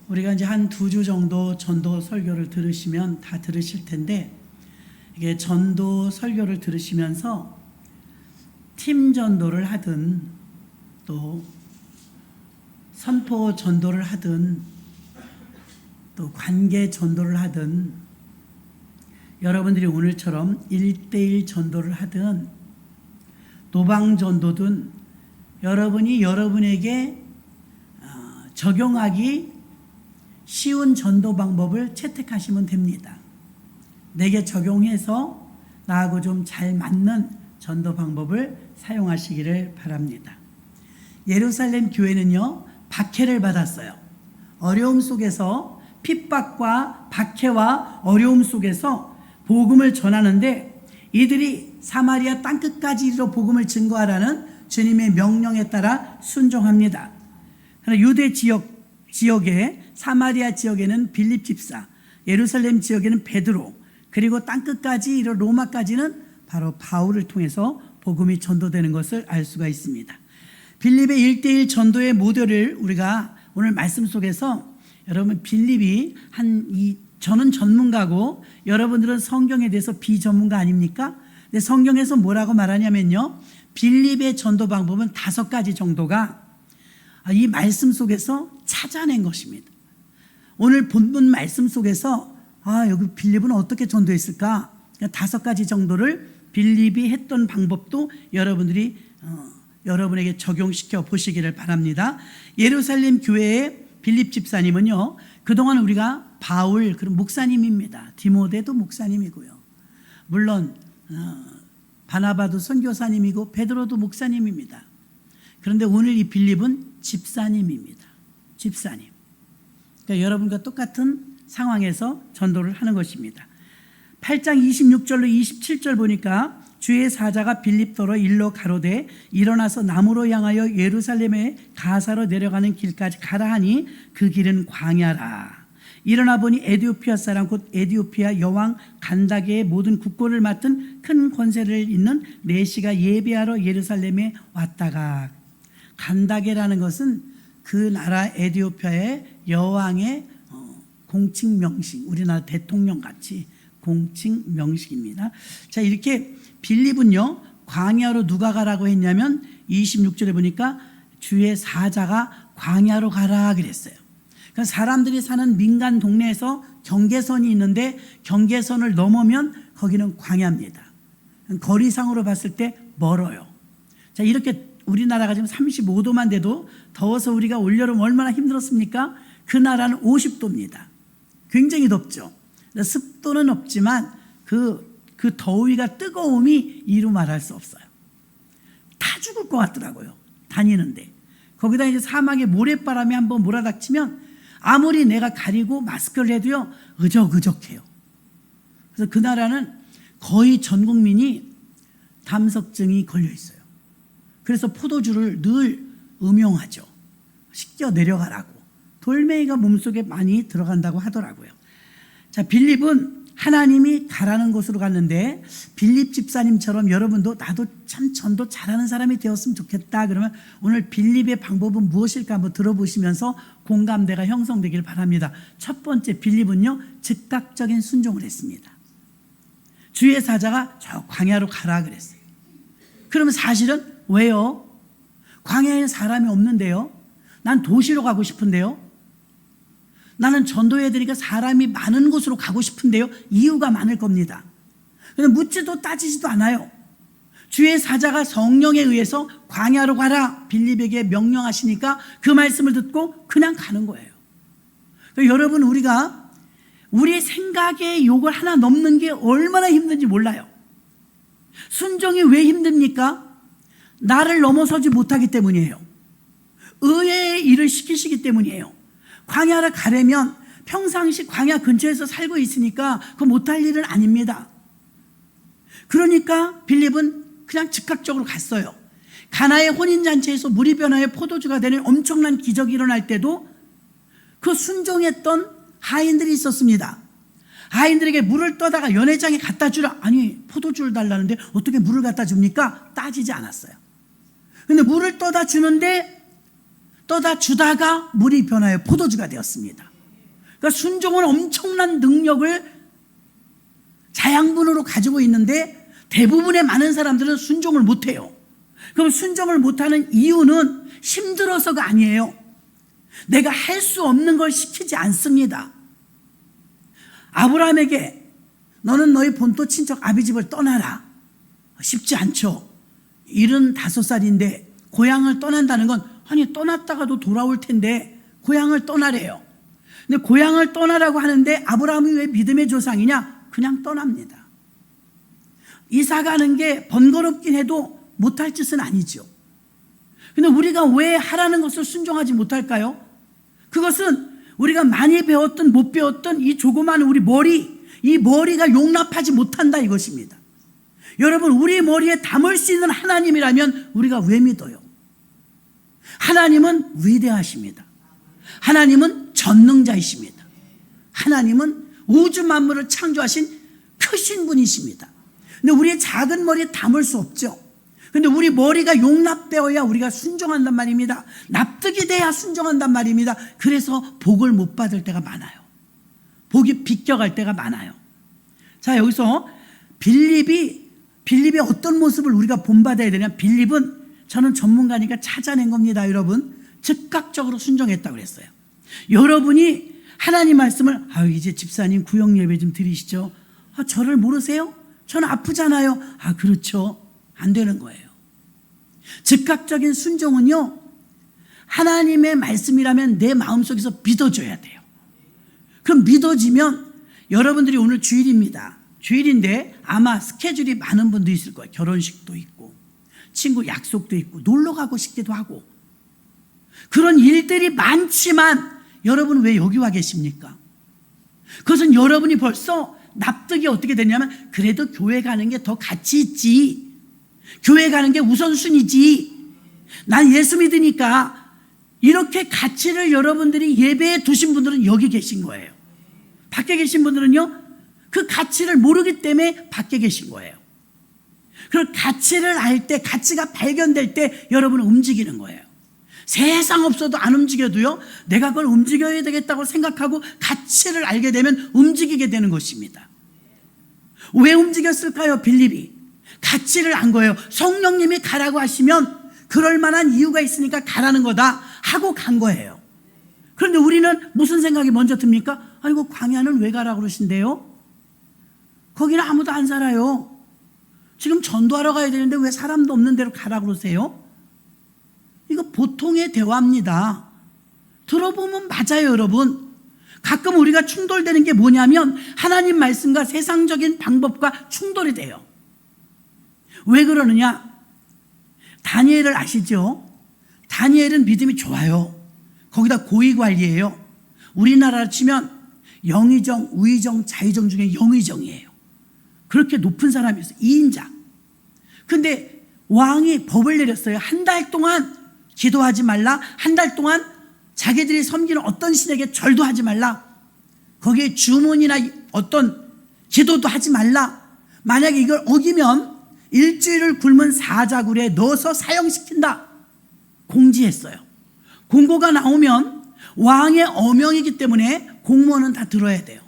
우리가 이제 한 2주 정도 전도 설교를 들으시면 다 들으실 텐데, 이게 전도 설교를 들으시면서 팀 전도를 하든 또 선포 전도를 하든 또 관계 전도를 하든 여러분들이 오늘처럼 1대1 전도를 하든 노방 전도든 여러분이 여러분에게 적용하기 쉬운 전도 방법을 채택하시면 됩니다. 내게 적용해서 나하고 좀 잘 맞는 전도 방법을 사용하시기를 바랍니다. 예루살렘 교회는요, 박해를 받았어요. 어려움 속에서, 핍박과 박해와 어려움 속에서 복음을 전하는데, 이들이 사마리아 땅끝까지 이르러 복음을 증거하라는 주님의 명령에 따라 순종합니다. 그러나 유대 지역에, 사마리아 지역에는 빌립 집사, 예루살렘 지역에는 베드로, 그리고 땅끝까지 이르러 로마까지는 바로 바울을 통해서 복음이 전도되는 것을 알 수가 있습니다. 빌립의 1대1 전도의 모델을 우리가 오늘 말씀 속에서, 여러분 빌립이 저는 전문가고 여러분들은 성경에 대해서 비전문가 아닙니까? 근데 성경에서 뭐라고 말하냐면요, 빌립의 전도 방법은 5가지 정도가 이 말씀 속에서 찾아낸 것입니다. 오늘 본문 말씀 속에서 여기 빌립은 어떻게 전도했을까? 5가지 정도를 빌립이 했던 방법도 여러분들이 여러분에게 적용시켜 보시기를 바랍니다. 예루살렘 교회의 빌립 집사님은요, 그동안 우리가 바울, 그런 목사님입니다. 디모데도 목사님이고요. 물론 바나바도 선교사님이고 베드로도 목사님입니다. 그런데 오늘 이 빌립은 집사님입니다. 집사님. 그러니까 여러분과 똑같은 상황에서 전도를 하는 것입니다. 8장 26절로 27절 보니까 주의 사자가 빌립더러 일러 가로되 일어나서 남으로 향하여 예루살렘의 가사로 내려가는 길까지 가라 하니 그 길은 광야라. 일어나 보니 에디오피아 사람 곧 에디오피아 여왕 간다게의 모든 국고를 맡은 큰 권세를 있는 내시가 예배하러 예루살렘에 왔다가, 간다게라는 것은 그 나라 에디오피아의 여왕의 공칙 명식, 우리나라 대통령 같이 공칙 명식입니다. 자, 이렇게 빌립은요, 광야로 누가 가라고 했냐면 26절에 보니까 주의 사자가 광야로 가라 그랬어요. 그러니까 사람들이 사는 민간 동네에서 경계선이 있는데 경계선을 넘으면 거기는 광야입니다. 거리상으로 봤을 때 멀어요. 자, 이렇게 우리나라가 지금 35도만 돼도 더워서 우리가 올여름 얼마나 힘들었습니까? 그 나라는 50도입니다. 굉장히 덥죠. 습도는 없지만 그 더위가, 뜨거움이 이루 말할 수 없어요. 다 죽을 것 같더라고요, 다니는데. 거기다 이제 사막에 모래바람이 한번 몰아닥치면 아무리 내가 가리고 마스크를 해도요, 으적으적해요. 그래서 그 나라는 거의 전 국민이 담석증이 걸려 있어요. 그래서 포도주를 늘 음용하죠. 씻겨 내려가라고. 돌멩이가 몸속에 많이 들어간다고 하더라고요. 자, 빌립은 하나님이 가라는 곳으로 갔는데, 빌립 집사님처럼 여러분도 나도 참 전도 잘하는 사람이 되었으면 좋겠다 그러면 오늘 빌립의 방법은 무엇일까 한번 들어보시면서 공감대가 형성되길 바랍니다. 첫 번째, 빌립은요, 즉각적인 순종을 했습니다. 주의 사자가 저 광야로 가라 그랬어요. 그러면 사실은 왜요? 광야에 사람이 없는데요? 난 도시로 가고 싶은데요? 나는 전도해야 되니까 사람이 많은 곳으로 가고 싶은데요? 이유가 많을 겁니다. 그냥 묻지도 따지지도 않아요. 주의 사자가 성령에 의해서 광야로 가라 빌립에게 명령하시니까 그 말씀을 듣고 그냥 가는 거예요. 그러니까 여러분, 우리가 우리 생각의 욕을 하나 넘는 게 얼마나 힘든지 몰라요. 순종이 왜 힘듭니까? 나를 넘어서지 못하기 때문이에요. 의의 일을 시키시기 때문이에요. 광야를 가려면 평상시 광야 근처에서 살고 있으니까 그거 못할 일은 아닙니다. 그러니까 빌립은 그냥 즉각적으로 갔어요. 가나의 혼인잔치에서 물이 변하여 포도주가 되는 엄청난 기적이 일어날 때도 그 순종했던 하인들이 있었습니다. 하인들에게 물을 떠다가 연회장에 갖다 주라. 아니, 포도주를 달라는데 어떻게 물을 갖다 줍니까? 따지지 않았어요. 근데 물을 떠다 주는데 떠다 주다가 물이 변하여 포도주가 되었습니다. 그러니까 순종은 엄청난 능력을 자양분으로 가지고 있는데 대부분의 많은 사람들은 순종을 못해요. 그럼 순종을 못하는 이유는 힘들어서가 아니에요. 내가 할 수 없는 걸 시키지 않습니다. 아브라함에게 너는 너희 본토 친척 아비집을 떠나라. 쉽지 않죠. 75살인데 고향을 떠난다는 건 아니 떠났다가도 돌아올 텐데 고향을 떠나래요. 근데 고향을 떠나라고 하는데 아브라함이 왜 믿음의 조상이냐? 그냥 떠납니다. 이사 가는 게 번거롭긴 해도 못할 짓은 아니죠. 근데 우리가 왜 하라는 것을 순종하지 못할까요? 그것은 우리가 많이 배웠든 못 배웠든 이 조그마한 우리 머리, 이 머리가 용납하지 못한다 이것입니다. 여러분, 우리 머리에 담을 수 있는 하나님이라면 우리가 왜 믿어요? 하나님은 위대하십니다. 하나님은 전능자이십니다. 하나님은 우주 만물을 창조하신 크신 분이십니다. 근데 우리의 작은 머리에 담을 수 없죠. 근데 우리 머리가 용납되어야 우리가 순종한단 말입니다. 납득이 돼야 순종한단 말입니다. 그래서 복을 못 받을 때가 많아요. 복이 비껴갈 때가 많아요. 자, 여기서 빌립이 어떤 모습을 우리가 본받아야 되냐? 빌립은 저는 전문가니까 찾아낸 겁니다. 여러분, 즉각적으로 순종했다고 그랬어요. 여러분이 하나님 말씀을 이제 집사님 구역 예배 좀 드리시죠. 저를 모르세요? 저는 아프잖아요. 그렇죠. 안 되는 거예요. 즉각적인 순종은요, 하나님의 말씀이라면 내 마음속에서 믿어줘야 돼요. 그럼 믿어지면 여러분들이 오늘 주일입니다. 주일인데 아마 스케줄이 많은 분도 있을 거예요. 결혼식도 있고 친구 약속도 있고 놀러 가고 싶기도 하고 그런 일들이 많지만 여러분 왜 여기 와 계십니까? 그것은 여러분이 벌써 납득이 어떻게 되냐면 그래도 교회 가는 게 더 가치 있지. 교회 가는 게 우선순위지. 난 예수 믿으니까 이렇게 가치를 여러분들이 예배에 두신 분들은 여기 계신 거예요. 밖에 계신 분들은요, 그 가치를 모르기 때문에 밖에 계신 거예요. 그럼 가치를 알 때, 가치가 발견될 때 여러분은 움직이는 거예요. 세상 없어도 안 움직여도요, 내가 그걸 움직여야 되겠다고 생각하고 가치를 알게 되면 움직이게 되는 것입니다. 왜 움직였을까요? 빌립이 가치를 안 거예요. 성령님이 가라고 하시면 그럴 만한 이유가 있으니까 가라는 거다 하고 간 거예요. 그런데 우리는 무슨 생각이 먼저 듭니까? 아이고, 광야는 왜 가라고 그러신대요? 거기는 아무도 안 살아요. 지금 전도하러 가야 되는데 왜 사람도 없는 데로 가라고 그러세요? 이거 보통의 대화입니다. 들어보면 맞아요, 여러분. 가끔 우리가 충돌되는 게 뭐냐면 하나님 말씀과 세상적인 방법과 충돌이 돼요. 왜 그러느냐? 다니엘을 아시죠? 다니엘은 믿음이 좋아요. 거기다 고위관리예요. 우리나라로 치면 영의정, 우의정, 자의정 중에 영의정이에요. 그렇게 높은 사람이었어요. 2인자. 근데 왕이 법을 내렸어요. 한 달 동안 기도하지 말라. 한 달 동안 자기들이 섬기는 어떤 신에게 절도 하지 말라. 거기에 주문이나 어떤 기도도 하지 말라. 만약에 이걸 어기면 일주일을 굶은 사자굴에 넣어서 사형시킨다. 공지했어요. 공고가 나오면 왕의 어명이기 때문에 공무원은 다 들어야 돼요.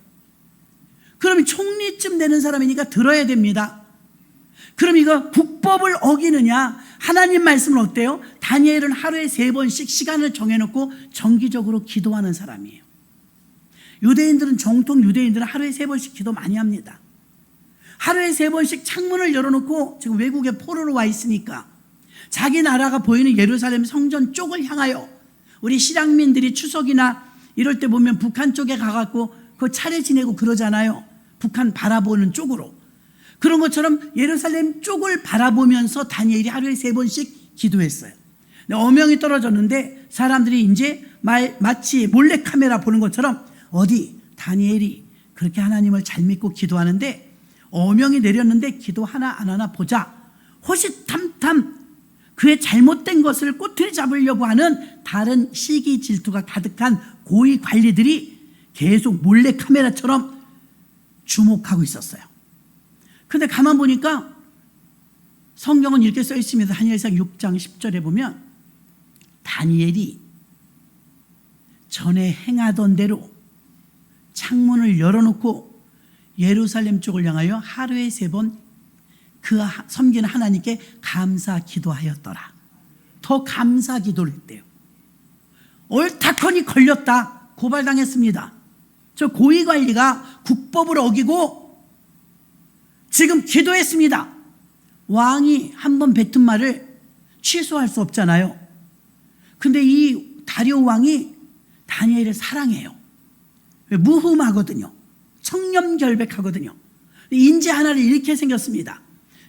그러면 총리쯤 되는 사람이니까 들어야 됩니다. 그럼 이거 국법을 어기느냐? 하나님 말씀은 어때요? 다니엘은 하루에 3번씩 시간을 정해놓고 정기적으로 기도하는 사람이에요. 유대인들은 정통 유대인들은 하루에 3번씩 기도 많이 합니다. 하루에 3번씩 창문을 열어놓고 지금 외국에 포로로 와 있으니까 자기 나라가 보이는 예루살렘 성전 쪽을 향하여 우리 실향민들이 추석이나 이럴 때 보면 북한 쪽에 가갖고 그 차례 지내고 그러잖아요. 북한 바라보는 쪽으로. 그런 것처럼 예루살렘 쪽을 바라보면서 다니엘이 하루에 3번씩 기도했어요. 어명이 떨어졌는데 사람들이 이제 마치 몰래카메라 보는 것처럼 어디 다니엘이 그렇게 하나님을 잘 믿고 기도하는데 어명이 내렸는데 기도 하나 안 하나 보자. 호시탐탐 그의 잘못된 것을 꼬투리 잡으려고 하는 다른 시기 질투가 가득한 고위 관리들이 계속 몰래카메라처럼 주목하고 있었어요. 근데 가만 보니까 성경은 이렇게 써 있습니다. 다니엘상 6장 10절에 보면 다니엘이 전에 행하던 대로 창문을 열어놓고 예루살렘 쪽을 향하여 하루에 3번 그 섬기는 하나님께 감사 기도하였더라. 더 감사 기도를 했대요. 옳다커니 걸렸다. 고발당했습니다. 저 고위관리가 국법을 어기고 지금 기도했습니다. 왕이 한 번 뱉은 말을 취소할 수 없잖아요. 근데 이 다리오 왕이 다니엘을 사랑해요. 무흠하거든요. 청렴결백하거든요. 인재 하나를 잃게 생겼습니다.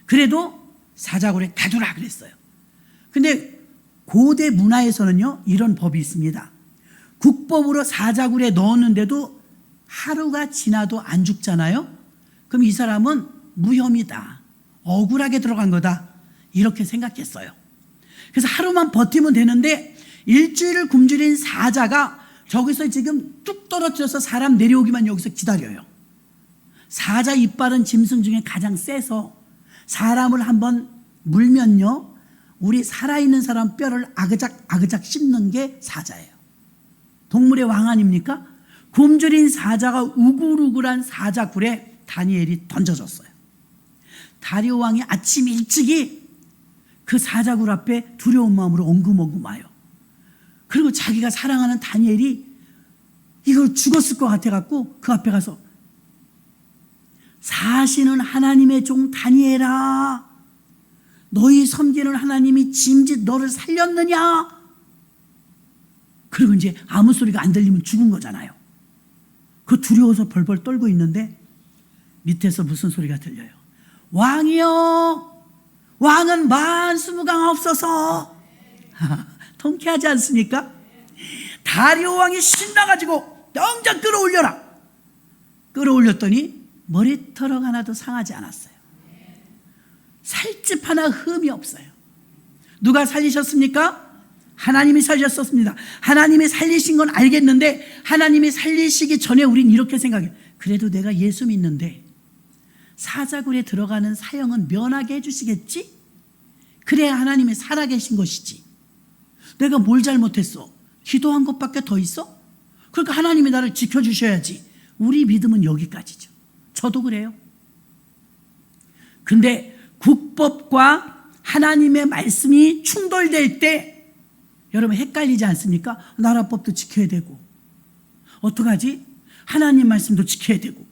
그래도 사자굴에 가두라 그랬어요. 근데 고대 문화에서는요, 이런 법이 있습니다. 국법으로 사자굴에 넣었는데도 하루가 지나도 안 죽잖아요. 그럼 이 사람은 무혐의다, 억울하게 들어간 거다, 이렇게 생각했어요. 그래서 하루만 버티면 되는데 일주일을 굶주린 사자가 저기서 지금 뚝 떨어져서 사람 내려오기만 여기서 기다려요. 사자 이빨은 짐승 중에 가장 세서 사람을 한번 물면요, 우리 살아있는 사람 뼈를 아그작 씹는 게 사자예요. 동물의 왕 아닙니까? 굶주린 사자가 우글우글한 사자굴에 다니엘이 던져졌어요. 다리오 왕이 아침 일찍이 그 사자굴 앞에 두려운 마음으로 엉금엉금 와요. 그리고 자기가 사랑하는 다니엘이 이걸 죽었을 것 같아갖고 그 앞에 가서, 사시는 하나님의 종 다니엘아, 너희 섬기는 하나님이 짐짓 너를 살렸느냐? 그리고 이제 아무 소리가 안 들리면 죽은 거잖아요. 그 두려워서 벌벌 떨고 있는데 밑에서 무슨 소리가 들려요. 왕이여, 왕은 만수무강 없어서. 통쾌하지 않습니까? 다리오 왕이 신나가지고 당장 끌어올려라. 끌어올렸더니 머리털 하나도 상하지 않았어요. 살집 하나 흠이 없어요. 누가 살리셨습니까? 하나님이 살렸었습니다. 하나님이 살리신 건 알겠는데 하나님이 살리시기 전에 우린 이렇게 생각해요. 그래도 내가 예수 믿는데 사자굴에 들어가는 사형은 면하게 해주시겠지? 그래야 하나님이 살아계신 것이지. 내가 뭘 잘못했어? 기도한 것밖에 더 있어? 그러니까 하나님이 나를 지켜주셔야지. 우리 믿음은 여기까지죠. 저도 그래요. 근데 국법과 하나님의 말씀이 충돌될 때 여러분 헷갈리지 않습니까? 나라법도 지켜야 되고, 어떡하지? 하나님 말씀도 지켜야 되고,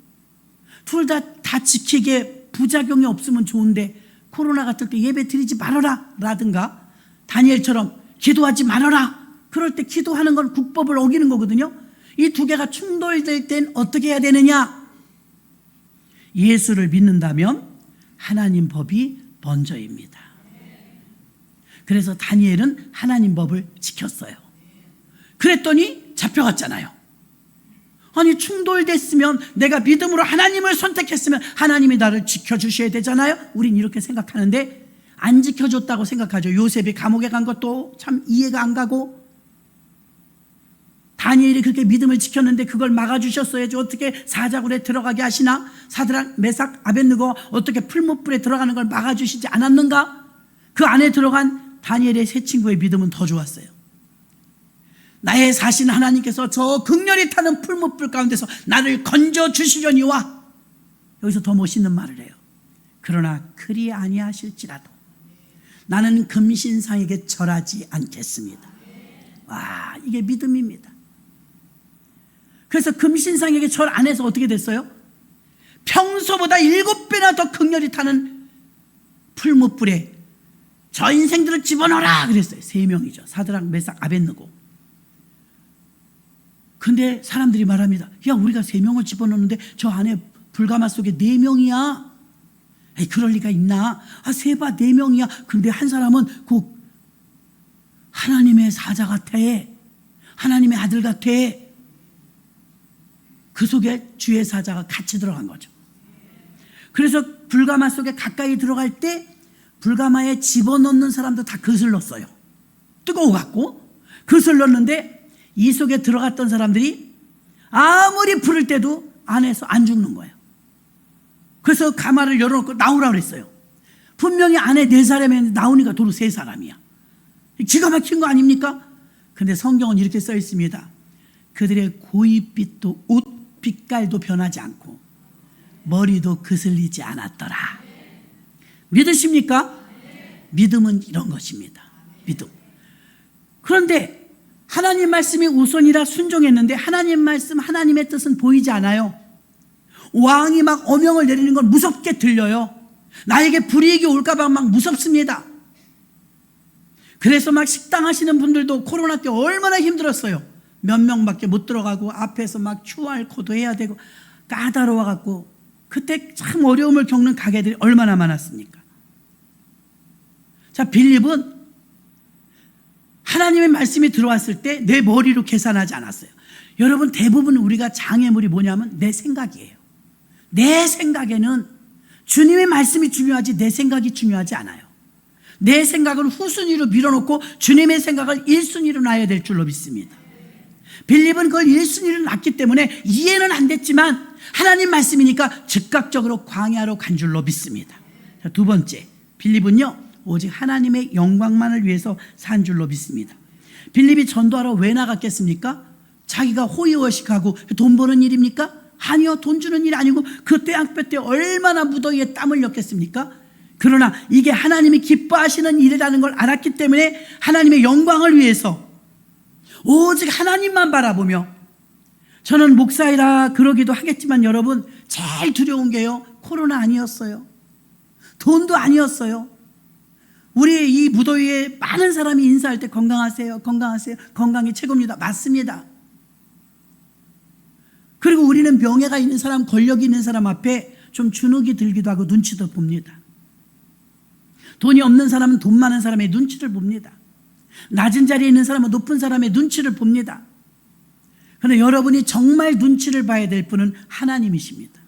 둘 다 지키게 부작용이 없으면 좋은데 코로나 같을 때 예배 드리지 말아라 라든가 다니엘처럼 기도하지 말아라, 그럴 때 기도하는 건 국법을 어기는 거거든요. 이 두 개가 충돌될 땐 어떻게 해야 되느냐? 예수를 믿는다면 하나님 법이 먼저입니다. 그래서 다니엘은 하나님 법을 지켰어요. 그랬더니 잡혀갔잖아요. 아니 충돌됐으면, 내가 믿음으로 하나님을 선택했으면 하나님이 나를 지켜주셔야 되잖아요. 우린 이렇게 생각하는데 안 지켜줬다고 생각하죠. 요셉이 감옥에 간 것도 참 이해가 안 가고, 다니엘이 그렇게 믿음을 지켰는데 그걸 막아주셨어야지. 어떻게 사자굴에 들어가게 하시나? 사드락, 메삭, 아벳느고 어떻게 풀무불에 들어가는 걸 막아주시지 않았는가? 그 안에 들어간 다니엘의 세 친구의 믿음은 더 좋았어요. 나의 사신 하나님께서 저 극렬히 타는 풀무불 가운데서 나를 건져주시려니와, 여기서 더 멋있는 말을 해요. 그러나 그리 아니하실지라도 나는 금신상에게 절하지 않겠습니다. 와, 이게 믿음입니다. 그래서 금신상에게 절 안 해서 어떻게 됐어요? 평소보다 7배나 더 극렬히 타는 풀무불에 저 인생들을 집어넣어라 그랬어요. 3명이죠. 사드락, 메삭, 아벳느고. 근데 사람들이 말합니다. 야, 우리가 3명을 집어넣는데 저 안에 불가마 속에 4명이야. 에이, 그럴 리가 있나? 아, 세봐 4명이야. 근데 한 사람은 그 하나님의 사자 같아. 하나님의 아들 같아. 그 속에 주의 사자가 같이 들어간 거죠. 그래서 불가마 속에 가까이 들어갈 때 불가마에 집어넣는 사람도 다 그슬 넣었어요. 뜨거워갖고 그슬 넣었는데 이 속에 들어갔던 사람들이 아무리 부를 때도 안에서 안 죽는 거예요. 그래서 가마를 열어놓고 나오라고 그랬어요. 분명히 안에 4사람이었는데 나오니까 도로 3사람이야. 기가 막힌 거 아닙니까? 근데 성경은 이렇게 써 있습니다. 그들의 고이빛도 옷 빛깔도 변하지 않고 머리도 그슬리지 않았더라. 믿으십니까? 믿음은 이런 것입니다. 믿음. 그런데 하나님 말씀이 우선이라 순종했는데 하나님 말씀, 하나님의 뜻은 보이지 않아요. 왕이 막 어명을 내리는 건 무섭게 들려요. 나에게 불이익이 올까 봐 막 무섭습니다. 그래서 막 식당 하시는 분들도 코로나 때 얼마나 힘들었어요. 몇 명밖에 못 들어가고 앞에서 막 QR코드 해야 되고 까다로워갖고 그때 참 어려움을 겪는 가게들이 얼마나 많았습니까? 자, 빌립은 하나님의 말씀이 들어왔을 때 내 머리로 계산하지 않았어요. 여러분, 대부분 우리가 장애물이 뭐냐면 내 생각이에요. 내 생각에는 주님의 말씀이 중요하지 내 생각이 중요하지 않아요. 내 생각은 후순위로 밀어놓고 주님의 생각을 1순위로 놔야 될 줄로 믿습니다. 빌립은 그걸 1순위로 놨기 때문에 이해는 안 됐지만 하나님 말씀이니까 즉각적으로 광야로 간 줄로 믿습니다. 자, 두 번째, 빌립은요 오직 하나님의 영광만을 위해서 산 줄로 믿습니다. 빌립이 전도하러 왜 나갔겠습니까? 자기가 호의호식하고 돈 버는 일입니까? 아니요, 돈 주는 일이 아니고 그 떼양볕 때 얼마나 무더위에 땀을 흘렸겠습니까? 그러나 이게 하나님이 기뻐하시는 일이라는 걸 알았기 때문에 하나님의 영광을 위해서 오직 하나님만 바라보며, 저는 목사이라 그러기도 하겠지만 여러분, 제일 두려운 게요 코로나 아니었어요. 돈도 아니었어요. 우리 이 무더위에 많은 사람이 인사할 때 건강하세요, 건강하세요, 건강이 최고입니다. 맞습니다. 그리고 우리는 명예가 있는 사람, 권력이 있는 사람 앞에 좀 주눅이 들기도 하고 눈치도 봅니다. 돈이 없는 사람은 돈 많은 사람의 눈치를 봅니다. 낮은 자리에 있는 사람은 높은 사람의 눈치를 봅니다. 그런데 여러분이 정말 눈치를 봐야 될 분은 하나님이십니다.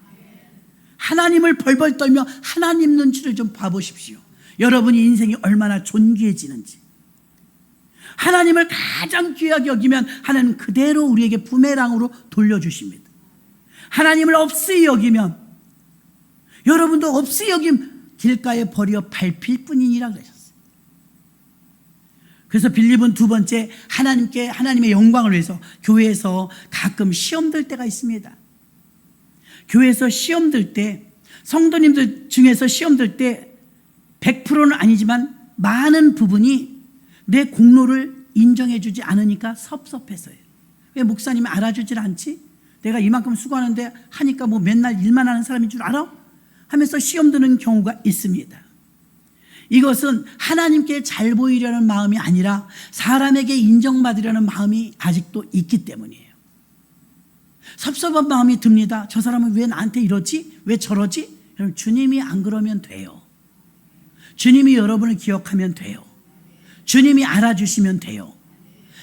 하나님을 벌벌 떨며 하나님 눈치를 좀 봐보십시오. 여러분이 인생이 얼마나 존귀해지는지. 하나님을 가장 귀하게 여기면 하나님 그대로 우리에게 부메랑으로 돌려주십니다. 하나님을 없이 여기면, 여러분도 없이 여김 길가에 버려 밟힐 뿐이니라 그러셨어요. 그래서 빌립은 두 번째, 하나님의 영광을 위해서 교회에서 가끔 시험 들 때가 있습니다. 교회에서 시험 들 때, 성도님들 중에서 시험 들 때 100%는 아니지만 많은 부분이 내 공로를 인정해 주지 않으니까 섭섭해서요. 왜 목사님이 알아주질 않지? 내가 이만큼 수고하는데 하니까 뭐 맨날 일만 하는 사람인 줄 알아? 하면서 시험 드는 경우가 있습니다. 이것은 하나님께 잘 보이려는 마음이 아니라 사람에게 인정받으려는 마음이 아직도 있기 때문이에요. 섭섭한 마음이 듭니다. 저 사람은 왜 나한테 이러지? 왜 저러지? 여러분, 주님이 안 그러면 돼요. 주님이 여러분을 기억하면 돼요. 주님이 알아주시면 돼요.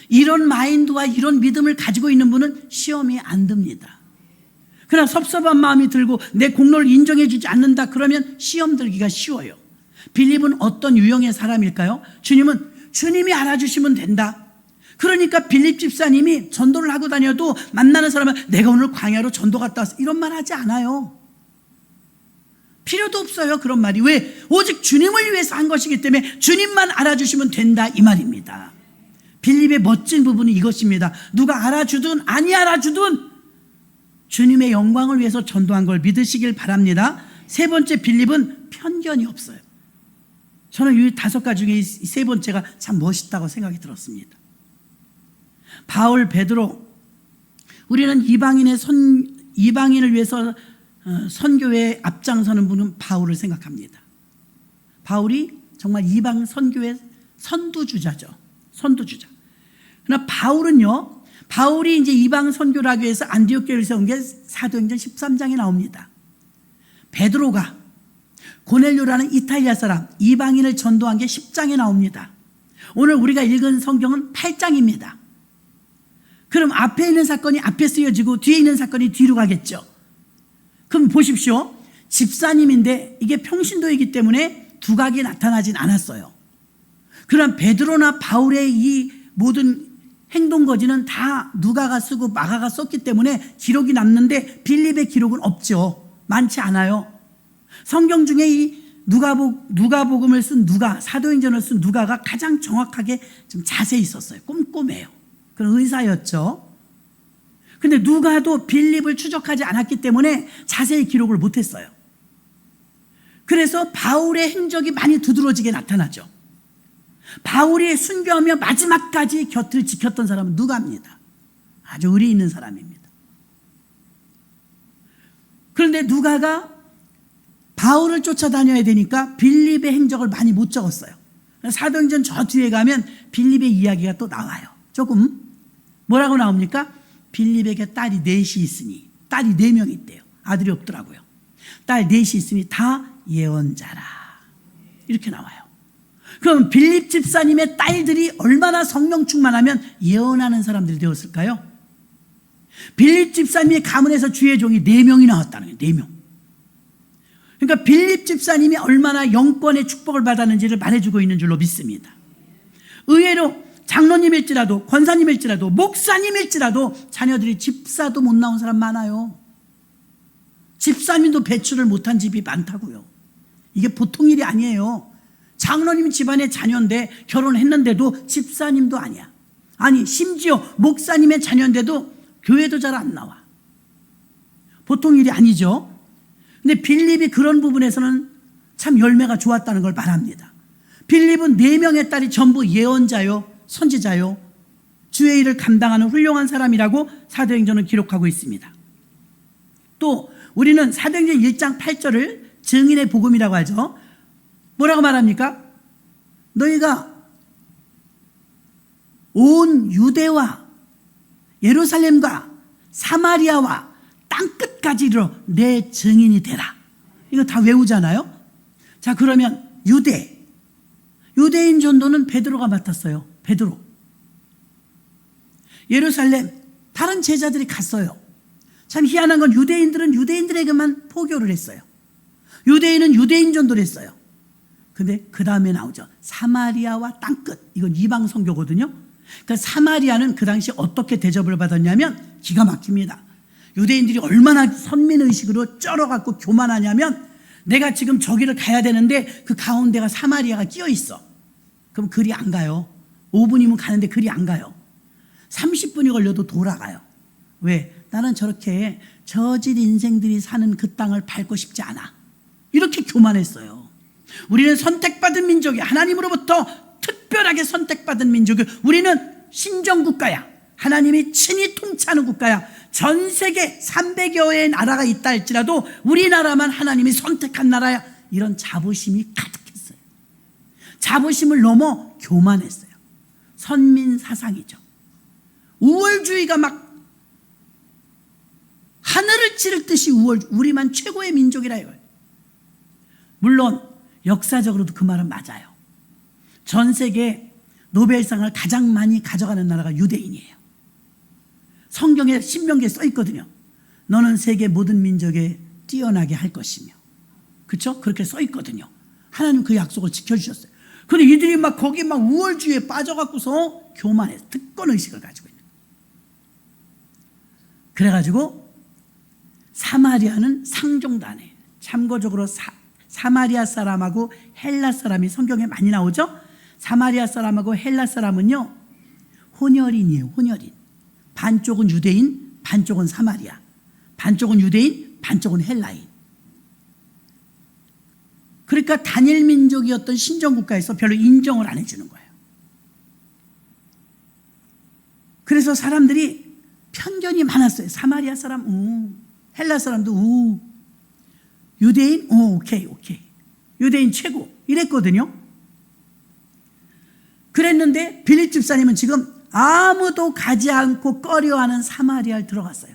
이런 마인드와 이런 믿음을 가지고 있는 분은 시험이 안 듭니다. 그러나 섭섭한 마음이 들고 내 공로를 인정해 주지 않는다 그러면 시험 들기가 쉬워요. 빌립은 어떤 유형의 사람일까요? 주님이 알아주시면 된다. 그러니까 빌립 집사님이 전도를 하고 다녀도 만나는 사람은 내가 오늘 광야로 전도 갔다 왔어, 이런 말 하지 않아요. 필요도 없어요, 그런 말이. 왜? 오직 주님을 위해서 한 것이기 때문에 주님만 알아주시면 된다, 이 말입니다. 빌립의 멋진 부분은 이것입니다. 누가 알아주든 아니 알아주든 주님의 영광을 위해서 전도한 걸 믿으시길 바랍니다. 세 번째, 빌립은 편견이 없어요. 저는 이 5가지 중에 이 세 번째가 참 멋있다고 생각이 들었습니다. 바울, 베드로, 우리는 이방인을 위해서 선교에 앞장서는 분은 바울을 생각합니다. 바울이 정말 이방 선교의 선두주자죠. 선두주자. 그러나 바울이 이제 이방 선교를 하기 위해서 안디옥 교회를 세운 게 사도행전 13장에 나옵니다. 베드로가 고넬료라는 이탈리아 사람 이방인을 전도한 게 10장에 나옵니다. 오늘 우리가 읽은 성경은 8장입니다. 그럼 앞에 있는 사건이 앞에 쓰여지고 뒤에 있는 사건이 뒤로 가겠죠. 그럼 보십시오. 집사님인데 이게 평신도이기 때문에 두각이 나타나진 않았어요. 그럼 베드로나 바울의 이 모든 행동거지는 다 누가가 쓰고 마가가 썼기 때문에 기록이 남는데 빌립의 기록은 없죠. 많지 않아요. 성경 중에 이 누가복음을 쓴 사도행전을 쓴 누가가 가장 정확하게 좀 자세히 썼어요. 꼼꼼해요. 그런 의사였죠. 근데 누가도 빌립을 추적하지 않았기 때문에 자세히 기록을 못했어요. 그래서 바울의 행적이 많이 두드러지게 나타나죠. 바울이 순교하며 마지막까지 곁을 지켰던 사람은 누가입니다. 아주 의리 있는 사람입니다. 그런데 누가가 바울을 쫓아다녀야 되니까 빌립의 행적을 많이 못 적었어요. 사도행전 저 뒤에 가면 빌립의 이야기가 또 나와요. 조금 뭐라고 나옵니까? 빌립에게 딸이 넷이 있으니, 딸이 4명이 있대요. 아들이 없더라고요. 딸 4이 있으니 다 예언자라, 이렇게 나와요. 그럼 빌립 집사님의 딸들이 얼마나 성령 충만하면 예언하는 사람들이 되었을까요? 빌립 집사님의 가문에서 주의 종이 4명이 나왔다는 거예요. 4명. 그러니까 빌립 집사님이 얼마나 영권의 축복을 받았는지를 말해주고 있는 줄로 믿습니다. 의외로 장로님일지라도 권사님일지라도 목사님일지라도 자녀들이 집사도 못 나온 사람 많아요. 집사님도 배출을 못한 집이 많다고요. 이게 보통 일이 아니에요. 장로님 집안의 자녀인데 결혼했는데도 집사님도 아니야. 아니 심지어 목사님의 자녀인데도 교회도 잘 안 나와. 보통 일이 아니죠. 근데 빌립이 그런 부분에서는 참 열매가 좋았다는 걸 말합니다. 빌립은 4명의 딸이 전부 예언자요, 선지자요, 주의 일을 감당하는 훌륭한 사람이라고 사도행전은 기록하고 있습니다. 또 우리는 사도행전 1장 8절을 증인의 복음이라고 하죠. 뭐라고 말합니까? 너희가 온 유대와 예루살렘과 사마리아와 땅끝까지 이르러 내 증인이 되라. 이거 다 외우잖아요. 자, 그러면 유대인 전도는 베드로가 맡았어요. 베드로. 예루살렘 다른 제자들이 갔어요. 참 희한한 건 유대인들은 유대인들에게만 포교를 했어요. 유대인은 유대인 전도를 했어요. 근데 그 다음에 나오죠. 사마리아와 땅끝. 이건 이방 선교거든요. 그러니까 사마리아는 그 당시 어떻게 대접을 받았냐면 기가 막힙니다. 유대인들이 얼마나 선민의식으로 쩔어갖고 교만하냐면 내가 지금 저기를 가야 되는데 그 가운데가 사마리아가 끼어 있어. 그럼 그리 안 가요. 5분이면 가는데 그리 안 가요. 30분이 걸려도 돌아가요. 왜? 나는 저렇게 저질 인생들이 사는 그 땅을 밟고 싶지 않아. 이렇게 교만했어요. 우리는 선택받은 민족이 하나님으로부터 특별하게 선택받은 민족이 우리는 신정국가야. 하나님이 친히 통치하는 국가야. 전 세계 300여 개의 나라가 있다 할지라도 우리나라만 하나님이 선택한 나라야. 이런 자부심이 가득했어요. 자부심을 넘어 교만했어요. 선민 사상이죠. 우월주의가 막 하늘을 찌를 듯이 우리만 최고의 민족이라 이거예요. 물론 역사적으로도 그 말은 맞아요. 전 세계 노벨상을 가장 많이 가져가는 나라가 유대인이에요. 성경에 신명기에 써 있거든요. 너는 세계 모든 민족에 뛰어나게 할 것이며. 그렇죠? 그렇게 써 있거든요. 하나님 그 약속을 지켜주셨어요. 근데 이들이 막 거기 막 우월주의에 빠져갖고서 교만해 특권의식을 가지고 있는. 그래가지고 사마리아는 상종도 안 해. 참고적으로 사마리아 사람하고 헬라 사람이 성경에 많이 나오죠. 사마리아 사람하고 헬라 사람은요 혼혈인이에요. 혼혈인. 반쪽은 유대인, 반쪽은 사마리아. 반쪽은 유대인, 반쪽은 헬라인. 그러니까 단일 민족이었던 신정국가에서 별로 인정을 안 해주는 거예요. 그래서 사람들이 편견이 많았어요. 사마리아 사람, 헬라 사람도, 유대인, 오케이. 유대인 최고. 이랬거든요. 그랬는데 빌립 집사님은 지금 아무도 가지 않고 꺼려하는 사마리아를 들어갔어요.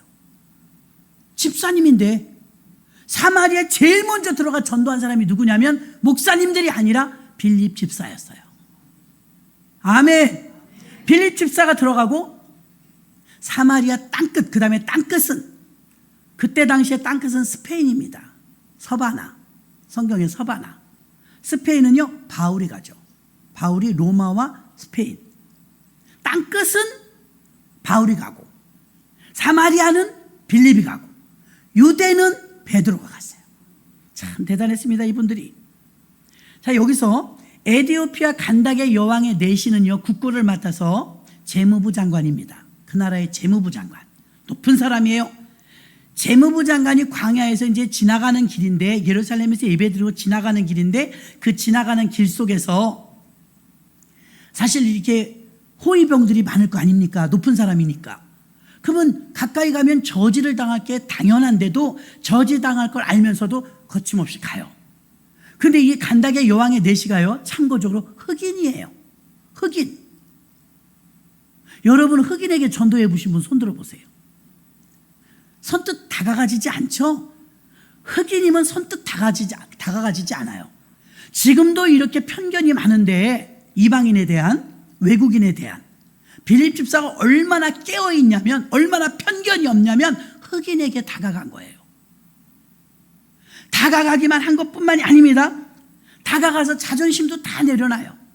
집사님인데 사마리아에 제일 먼저 들어가 전도한 사람이 누구냐면 목사님들이 아니라 빌립 집사였어요. 아멘. 빌립 집사가 들어가고 사마리아 땅끝, 그 다음에 땅끝은 그때 당시에 땅끝은 스페인입니다. 서바나, 성경의 서바나. 스페인은요 바울이 가죠. 바울이 로마와 스페인. 땅끝은 바울이 가고 사마리아는 빌립이 가고 유대는 베드로가 갔어요. 참 대단했습니다, 이분들이. 자, 여기서 에디오피아 간다게 여왕의 내시는요 국고를 맡아서 재무부 장관입니다. 그 나라의 재무부 장관. 높은 사람이에요. 재무부 장관이 광야에서 이제 지나가는 길인데, 예루살렘에서 예배드리고 지나가는 길인데, 그 지나가는 길 속에서 사실 이렇게 호위병들이 많을 거 아닙니까? 높은 사람이니까. 그러면 가까이 가면 저지를 당할 게 당연한데도 저지 당할 걸 알면서도 거침없이 가요. 근데 이 간닥의 여왕의 내시가요, 참고적으로 흑인이에요. 흑인. 여러분, 흑인에게 전도해 보신 분 손 들어보세요. 선뜻 다가가지지 않죠? 흑인이면 선뜻 다가가지지 않아요. 지금도 이렇게 편견이 많은데, 이방인에 대한, 외국인에 대한, 빌립 집사가 얼마나 깨어있냐면, 얼마나 편견이 없냐면 흑인에게 다가간 거예요. 다가가기만 한 것뿐만이 아닙니다. 다가가서 자존심도 다 내려놔요.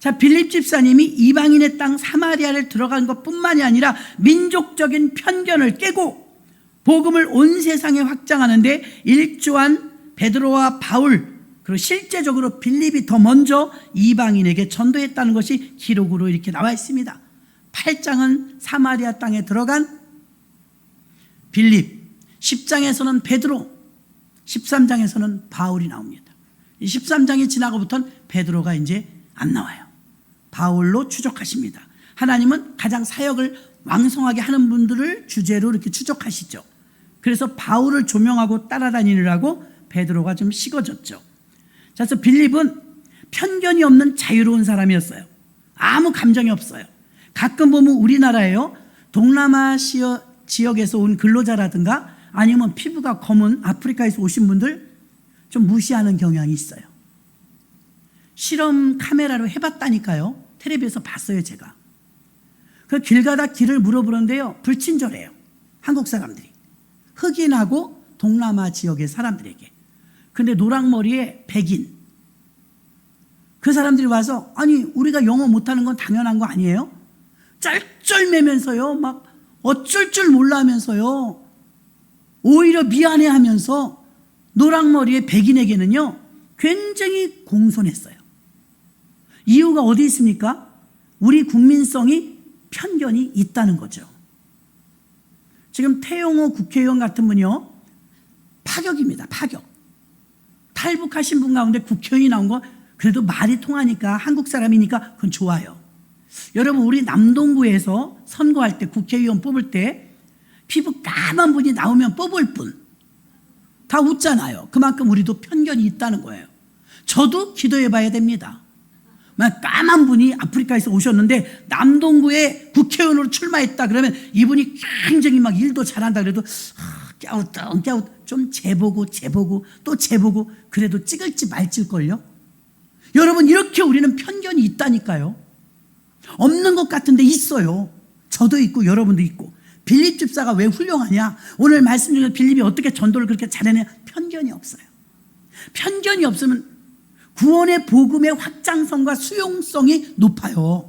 자, 빌립 집사님이 이방인의 땅 사마리아를 들어간 것뿐만이 아니라 민족적인 편견을 깨고 복음을 온 세상에 확장하는데 일조한 베드로와 바울, 그리고 실제적으로 빌립이 더 먼저 이방인에게 전도했다는 것이 기록으로 이렇게 나와 있습니다. 8장은 사마리아 땅에 들어간 빌립, 10장에서는 베드로, 13장에서는 바울이 나옵니다. 13장이 지나고부터는 베드로가 이제 안 나와요. 바울로 추적하십니다. 하나님은 가장 사역을 왕성하게 하는 분들을 주제로 이렇게 추적하시죠. 그래서 바울을 조명하고 따라다니느라고 베드로가 좀 식어졌죠. 그래서 빌립은 편견이 없는 자유로운 사람이었어요. 아무 감정이 없어요. 가끔 보면 우리나라에요, 동남아 지역에서 온 근로자라든가 아니면 피부가 검은 아프리카에서 오신 분들 좀 무시하는 경향이 있어요. 실험 카메라로 해봤다니까요. 텔레비에서 봤어요, 제가. 그 길 가다 길을 물어보는데요, 불친절해요. 한국 사람들이. 흑인하고 동남아 지역의 사람들에게. 근데 노랑머리에 백인. 그 사람들이 와서, 아니, 우리가 영어 못하는 건 당연한 거 아니에요? 쩔쩔매면서요, 막 어쩔 줄 몰라 하면서요, 오히려 미안해 하면서 노랑머리의 백인에게는요, 굉장히 공손했어요. 이유가 어디 있습니까? 우리 국민성이 편견이 있다는 거죠. 지금 태용호 국회의원 같은 분이요, 파격입니다. 파격. 탈북하신 분 가운데 국회의원이 나온 거 그래도 말이 통하니까, 한국 사람이니까 그건 좋아요. 여러분, 우리 남동구에서 선거할 때, 국회의원 뽑을 때 피부 까만 분이 나오면 뽑을 분 다 웃잖아요. 그만큼 우리도 편견이 있다는 거예요. 저도 기도해 봐야 됩니다. 까만 분이 아프리카에서 오셨는데 남동구에 국회의원으로 출마했다 그러면 이분이 굉장히 막 일도 잘한다 그래도 깨우뚱 좀 재보고 또 재보고 그래도 찍을지 말지걸요. 여러분, 이렇게 우리는 편견이 있다니까요. 없는 것 같은데 있어요. 저도 있고 여러분도 있고. 빌립 집사가 왜 훌륭하냐? 오늘 말씀 중에 빌립이 어떻게 전도를 그렇게 잘하냐? 편견이 없어요. 편견이 없으면 구원의 복음의 확장성과 수용성이 높아요.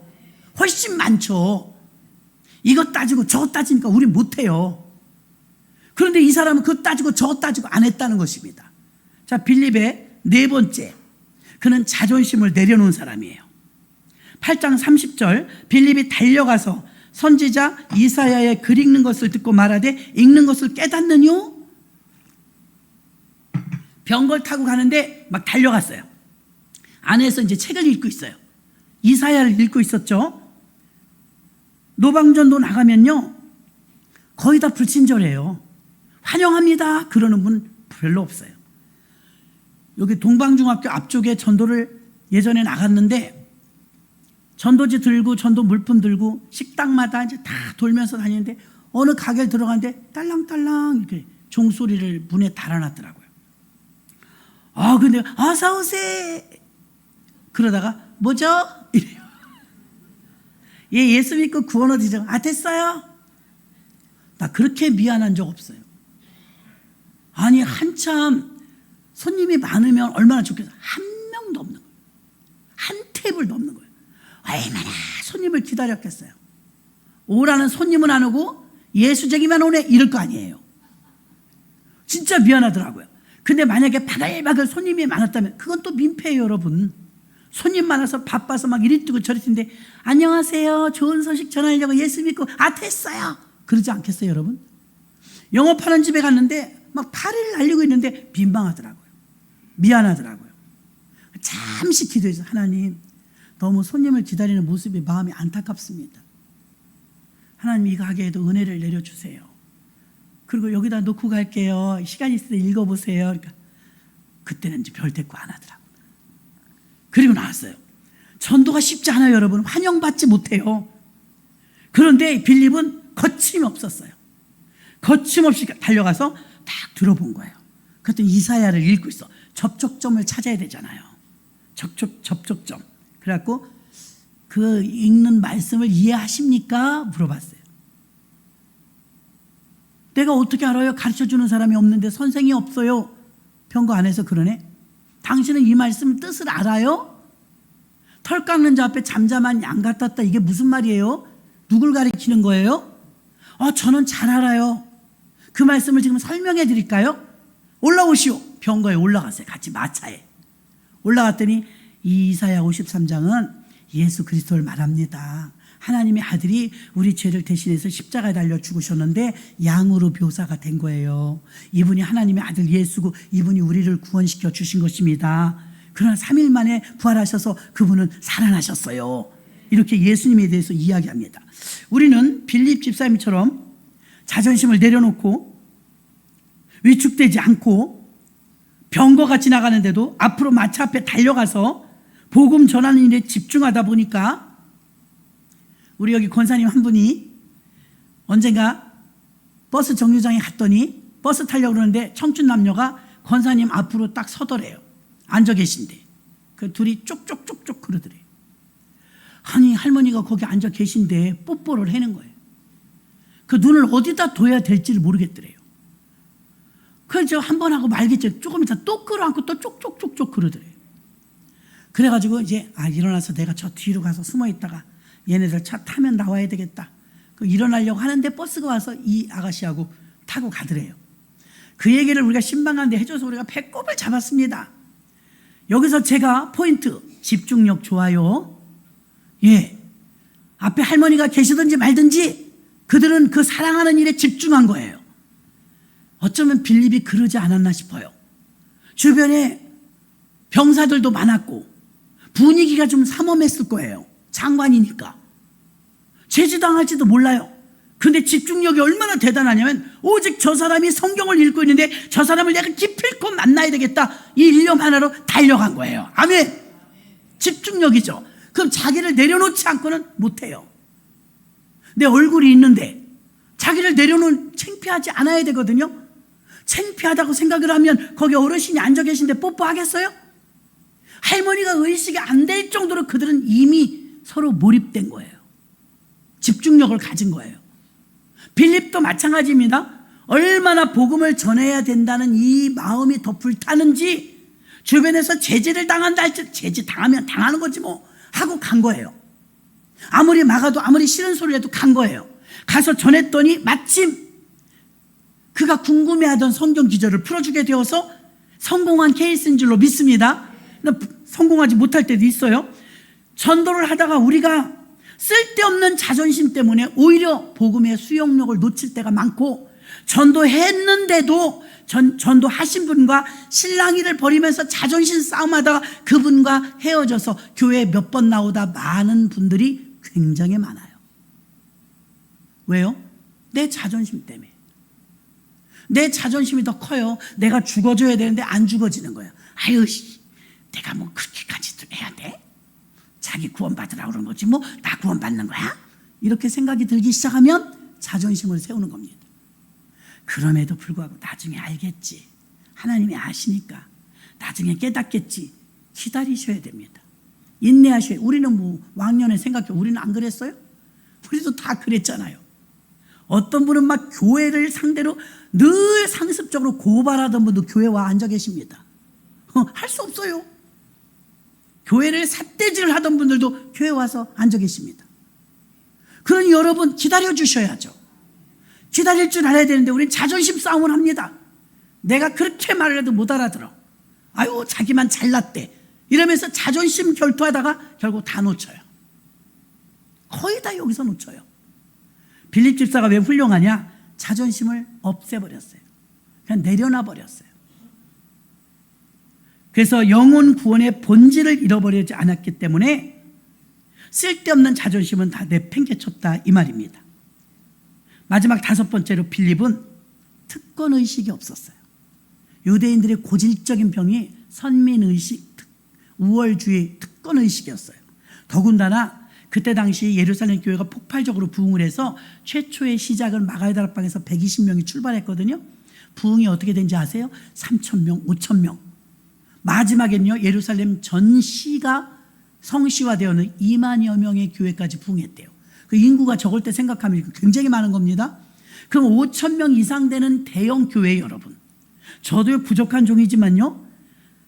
훨씬 많죠. 이것 따지고 저것 따지니까 우리 못해요. 그런데 이 사람은 그것 따지고 저것 따지고 안 했다는 것입니다. 자, 빌립의 네 번째, 그는 자존심을 내려놓은 사람이에요. 8장 30절, 빌립이 달려가서 선지자 이사야의 글 읽는 것을 듣고 말하되 읽는 것을 깨닫느뇨? 병걸 타고 가는데 막 달려갔어요. 안에서 이제 책을 읽고 있어요. 이사야를 읽고 있었죠. 노방전도 나가면요, 거의 다 불친절해요. 환영합니다 그러는 분 별로 없어요. 여기 동방중학교 앞쪽에 전도를 예전에 나갔는데 전도지 들고 전도 물품 들고 식당마다 이제 다 돌면서 다니는데 어느 가게를 들어갔는데 딸랑딸랑 이렇게 종소리를 문에 달아놨더라고요. 근데 어서 오세요 그러다가 뭐죠? 이래요. 얘 예수 믿고 구원 얻으죠. 됐어요. 나 그렇게 미안한 적 없어요. 아니, 한참 손님이 많으면 얼마나 좋겠어요. 한 명도 없는 거예요. 한 테이블도 없는 거예요. 얼마나 손님을 기다렸겠어요. 오라는 손님은 안 오고 예수쟁이만 오네 이럴 거 아니에요. 진짜 미안하더라고요. 근데 만약에 바글바글 손님이 많았다면 그건 또 민폐예요, 여러분. 손님 많아서 바빠서 막 이리 뛰고 저리 뛰는데 안녕하세요, 좋은 소식 전하려고 예수 믿고 됐어요 그러지 않겠어요, 여러분? 영업하는 집에 갔는데 막 파리를 날리고 있는데 민망하더라고요. 미안하더라고요. 잠시 기도해서 하나님, 너무 손님을 기다리는 모습이 마음이 안타깝습니다. 하나님, 이 가게에도 은혜를 내려주세요. 그리고 여기다 놓고 갈게요. 시간 있을 때 읽어보세요. 그러니까 그때는 이제 별 대꾸 안 하더라고요. 그리고 나왔어요. 전도가 쉽지 않아요, 여러분. 환영받지 못해요. 그런데 빌립은 거침이 없었어요. 거침없이 달려가서 딱 들어본 거예요. 그랬더니 이사야를 읽고 있어. 접촉점을 찾아야 되잖아요. 접촉점. 그래갖고 그 읽는 말씀을 이해하십니까? 물어봤어요. 내가 어떻게 알아요? 가르쳐주는 사람이 없는데, 선생이 없어요. 병거 안에서 그러네. 당신은 이 말씀 뜻을 알아요? 털 깎는 자 앞에 잠잠한 양 같았다. 이게 무슨 말이에요? 누굴 가리키는 거예요? 저는 잘 알아요. 그 말씀을 지금 설명해 드릴까요? 올라오시오. 병거에 올라갔어요. 같이 마차에. 올라갔더니 이사야 53장은 예수 그리스도를 말합니다. 하나님의 아들이 우리 죄를 대신해서 십자가에 달려 죽으셨는데 양으로 묘사가 된 거예요. 이분이 하나님의 아들 예수고 이분이 우리를 구원시켜 주신 것입니다. 그러나 3일 만에 부활하셔서 그분은 살아나셨어요. 이렇게 예수님에 대해서 이야기합니다. 우리는 빌립 집사님처럼 자존심을 내려놓고 위축되지 않고 병거가 지나가는데도 앞으로 마차 앞에 달려가서 복음 전하는 일에 집중하다 보니까 우리 여기 권사님 한 분이 언젠가 버스 정류장에 갔더니 버스 타려고 그러는데 청춘 남녀가 권사님 앞으로 딱 서더래요. 앉아 계신데 그 둘이 쪽쪽쪽쪽 그러더래요. 아니, 할머니가 거기 앉아 계신데 뽀뽀를 하는 거예요. 그 눈을 어디다 둬야 될지를 모르겠더래요. 그래서 한 번 하고 말겠죠. 조금 있다 또 끌어안고 또 쪽쪽쪽쪽 그러더래요. 그래가지고 이제 일어나서 내가 저 뒤로 가서 숨어 있다가 얘네들 차 타면 나와야 되겠다. 일어나려고 하는데 버스가 와서 이 아가씨하고 타고 가더래요. 그 얘기를 우리가 신방한데 해줘서 우리가 배꼽을 잡았습니다. 여기서 제가 포인트, 집중력 좋아요. 예, 앞에 할머니가 계시든지 말든지 그들은 그 사랑하는 일에 집중한 거예요. 어쩌면 빌립이 그러지 않았나 싶어요. 주변에 병사들도 많았고 분위기가 좀 삼엄했을 거예요. 장관이니까 제지당할지도 몰라요. 근데 집중력이 얼마나 대단하냐면 오직 저 사람이 성경을 읽고 있는데 저 사람을 내가 기필코 만나야 되겠다, 이 일념 하나로 달려간 거예요. 아멘. 집중력이죠. 그럼 자기를 내려놓지 않고는 못해요. 내 얼굴이 있는데 자기를 내려놓은, 창피하지 않아야 되거든요. 창피하다고 생각을 하면 거기 어르신이 앉아 계신데 뽀뽀하겠어요? 할머니가 의식이 안 될 정도로 그들은 이미 서로 몰입된 거예요. 집중력을 가진 거예요. 빌립도 마찬가지입니다. 얼마나 복음을 전해야 된다는 이 마음이 더 불타는지 주변에서 제지를 당한다 할지, 제지 당하면 당하는 거지 뭐 하고 간 거예요. 아무리 막아도 아무리 싫은 소리를 해도 간 거예요. 가서 전했더니 마침 그가 궁금해하던 성경 기절을 풀어주게 되어서 성공한 케이스인 줄로 믿습니다. 성공하지 못할 때도 있어요. 전도를 하다가 우리가 쓸데없는 자존심 때문에 오히려 복음의 수용력을 놓칠 때가 많고, 전도했는데도 전도하신 분과 실랑이를 벌이면서 자존심 싸움하다가 그분과 헤어져서 교회에 몇 번 나오다 많은 분들이 굉장히 많아요. 왜요? 내 자존심 때문에. 내 자존심이 더 커요. 내가 죽어줘야 되는데 안 죽어지는 거예요. 아유, 내가 뭐 그렇게까지 해야 돼? 자기 구원받으라고 그러는 거지 뭐 나 구원받는 거야? 이렇게 생각이 들기 시작하면 자존심을 세우는 겁니다. 그럼에도 불구하고 나중에 알겠지. 하나님이 아시니까 나중에 깨닫겠지. 기다리셔야 됩니다. 인내하셔야. 우리는 뭐 왕년에 생각해. 우리는 안 그랬어요? 우리도 다 그랬잖아요. 어떤 분은 막 교회를 상대로 늘 상습적으로 고발하던 분도 교회 와 앉아 계십니다. 할 수 없어요. 교회를 삿대질을 하던 분들도 교회 와서 앉아 계십니다. 그러니 여러분 기다려 주셔야죠. 기다릴 줄 알아야 되는데 우리는 자존심 싸움을 합니다. 내가 그렇게 말을 해도 못 알아들어. 아유, 자기만 잘났대 이러면서 자존심 결투하다가 결국 다 놓쳐요. 거의 다 여기서 놓쳐요. 빌립 집사가 왜 훌륭하냐? 자존심을 없애버렸어요. 그냥 내려놔 버렸어요. 그래서 영혼 구원의 본질을 잃어버리지 않았기 때문에 쓸데없는 자존심은 다 내팽개쳤다 이 말입니다. 마지막 5번째로 빌립은 특권의식이 없었어요. 유대인들의 고질적인 병이 선민의식, 우월주의, 특권의식이었어요. 더군다나 그때 당시 예루살렘 교회가 폭발적으로 부흥을 해서 최초의 시작을 마가의 다락방에서 120명이 출발했거든요. 부흥이 어떻게 된지 아세요? 3,000명, 5,000명. 마지막엔요, 예루살렘 전 시가 성시화되어는 2만여 명의 교회까지 부흥했대요. 그 인구가 적을 때 생각하면 굉장히 많은 겁니다. 그럼 5,000명 이상 되는 대형 교회 여러분. 저도 부족한 종이지만요,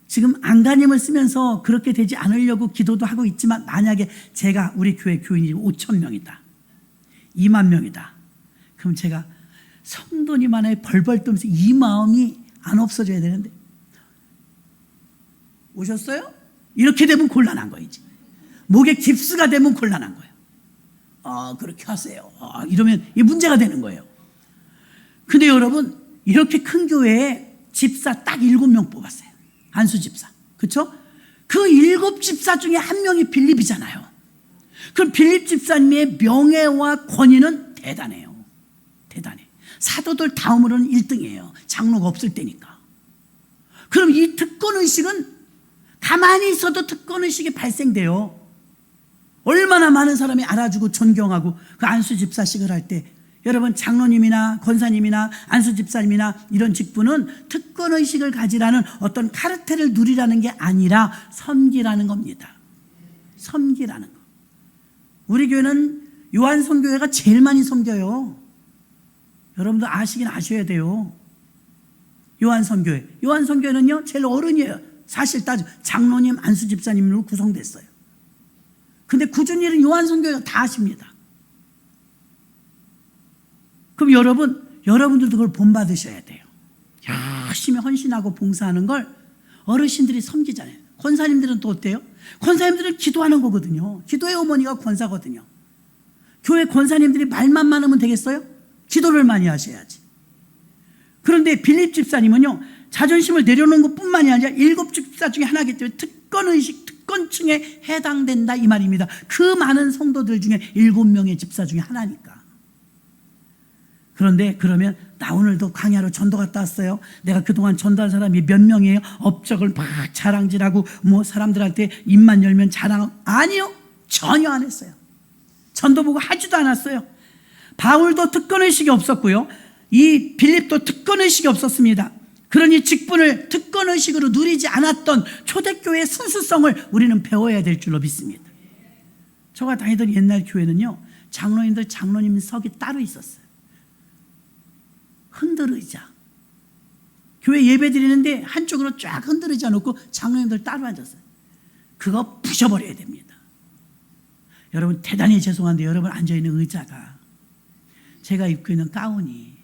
지금 안간힘을 쓰면서 그렇게 되지 않으려고 기도도 하고 있지만, 만약에 제가 우리 교회 교인이 5,000명이다, 2만 명이다, 그럼 제가 성도님 하나에 벌벌 떠면서 이 마음이 안 없어져야 되는데, 오셨어요? 이렇게 되면 곤란한 거이지. 목에 깁스가 되면 곤란한 거예요. 그렇게 하세요. 이러면 이 문제가 되는 거예요. 근데 여러분, 이렇게 큰 교회에 집사 딱 7명 뽑았어요. 안수 집사. 그렇죠? 그 7집사 중에 한 명이 빌립이잖아요. 그럼 빌립 집사님의 명예와 권위는 대단해요. 대단해. 사도들 다음으로는 1등이에요. 장로가 없을 때니까. 그럼 이 특권의식은 가만히 있어도 특권의식이 발생돼요. 얼마나 많은 사람이 알아주고 존경하고 그 안수 집사식을 할 때, 여러분 장로님이나 권사님이나 안수 집사님이나 이런 직분은 특권의식을 가지라는 어떤 카르텔을 누리라는 게 아니라 섬기라는 겁니다. 섬기라는 거. 우리 교회는 요한 선교회가 제일 많이 섬겨요. 여러분도 아시긴 아셔야 돼요. 요한 선교회. 요한 선교회는요, 제일 어른이에요. 사실 따져 장로님, 안수 집사님으로 구성됐어요. 근데 굳은 일은 요한 선교회가 다 하십니다. 그럼 여러분들도 그걸 본받으셔야 돼요. 열심히 헌신하고 봉사하는 걸 어르신들이 섬기잖아요. 권사님들은 또 어때요? 권사님들은 기도하는 거거든요. 기도의 어머니가 권사거든요. 교회 권사님들이 말만 많으면 되겠어요? 기도를 많이 하셔야지. 그런데 빌립 집사님은요, 자존심을 내려놓은 것뿐만이 아니라 7집사 중에 하나이기 때문에 특권의식, 특권층에 해당된다 이 말입니다. 그 많은 성도들 중에 7명의 집사 중에 하나니까. 그런데 그러면 나 오늘도 광야로 전도 갔다 왔어요. 내가 그동안 전도한 사람이 몇 명이에요? 업적을 막 자랑질하고 뭐 사람들한테 입만 열면 자랑. 아니요, 전혀 안 했어요. 전도 보고 하지도 않았어요. 바울도 특권의식이 없었고요, 이 빌립도 특권의식이 없었습니다. 그러니 직분을 특권의식으로 누리지 않았던 초대교회의 순수성을 우리는 배워야 될 줄로 믿습니다. 제가 다니던 옛날 교회는요, 장로님들 장로님석이 따로 있었어요. 흔들의자. 교회 예배 드리는데 한쪽으로 쫙 흔들의자 놓고 장로님들 따로 앉았어요. 그거 부셔버려야 됩니다. 여러분, 대단히 죄송한데 여러분 앉아있는 의자가, 제가 입고 있는 가운이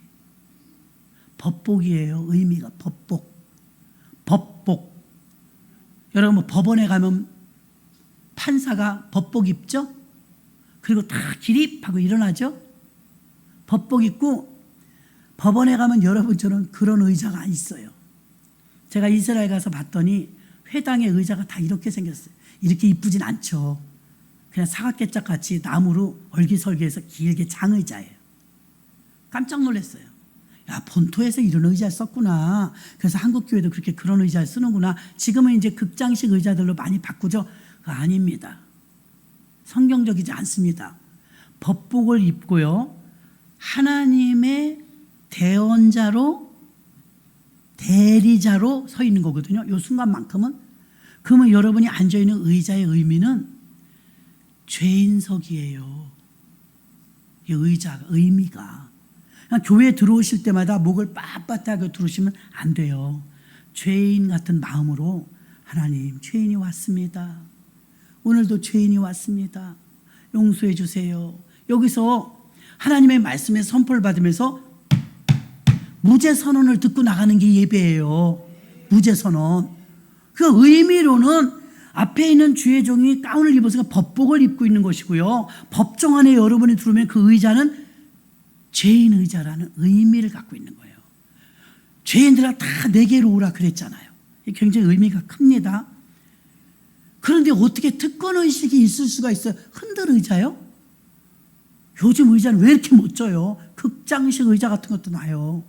법복이에요. 의미가 법복. 법복. 여러분, 법원에 가면 판사가 법복 입죠? 그리고 다 기립하고 일어나죠? 법복 입고 법원에 가면 여러분처럼 그런 의자가 있어요. 제가 이스라엘 가서 봤더니 회당의 의자가 다 이렇게 생겼어요. 이렇게 이쁘진 않죠. 그냥 사각개짝 같이 나무로 얼기설기해서 길게 장의자예요. 깜짝 놀랐어요. 야, 본토에서 이런 의자를 썼구나. 그래서 한국 교회도 그렇게 그런 의자를 쓰는구나. 지금은 이제 극장식 의자들로 많이 바꾸죠. 그거 아닙니다. 성경적이지 않습니다. 법복을 입고요, 하나님의 대언자로, 대리자로 서 있는 거거든요. 이 순간만큼은. 그러면 여러분이 앉아있는 의자의 의미는 죄인석이에요. 이 의자가, 의미가. 교회에 들어오실 때마다 목을 빳빳하게 들으시면 안 돼요. 죄인 같은 마음으로, 하나님, 죄인이 왔습니다. 오늘도 죄인이 왔습니다. 용서해 주세요. 여기서 하나님의 말씀에 선포를 받으면서 무죄 선언을 듣고 나가는 게 예배예요. 무죄 선언. 그 의미로는 앞에 있는 주의 종이 가운을 입어서 법복을 입고 있는 것이고요, 법정 안에 여러분이 들어오면 그 의자는 죄인 의자라는 의미를 갖고 있는 거예요. 죄인들아 다 내게로 오라 그랬잖아요. 이게 굉장히 의미가 큽니다. 그런데 어떻게 특권의식이 있을 수가 있어요? 흔들 의자요? 요즘 의자는 왜 이렇게 멋져요? 극장식 의자 같은 것도 나요.